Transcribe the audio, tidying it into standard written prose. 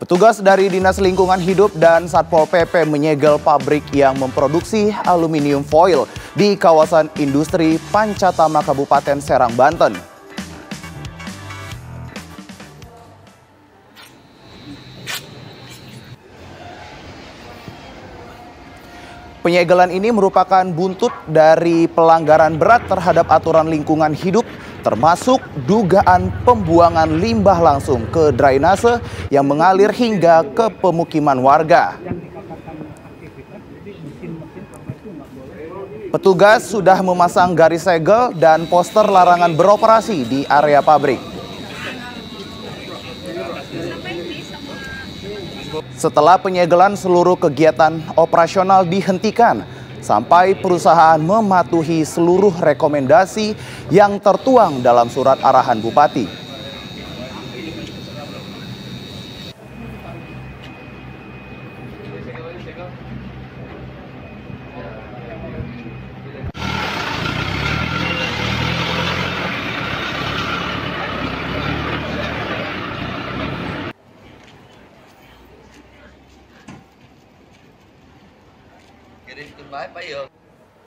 Petugas dari Dinas Lingkungan Hidup dan Satpol PP menyegel pabrik yang memproduksi aluminium foil di kawasan industri Pancatama, Kabupaten Serang, Banten. Penyegelan ini merupakan buntut dari pelanggaran berat terhadap aturan lingkungan hidup, termasuk dugaan pembuangan limbah langsung ke drainase yang mengalir hingga ke pemukiman warga. Petugas sudah memasang garis segel dan poster larangan beroperasi di area pabrik. Setelah penyegelan, seluruh kegiatan operasional dihentikan sampai perusahaan mematuhi seluruh rekomendasi yang tertuang dalam surat arahan Bupati. Jadi ikut baik Pak yo.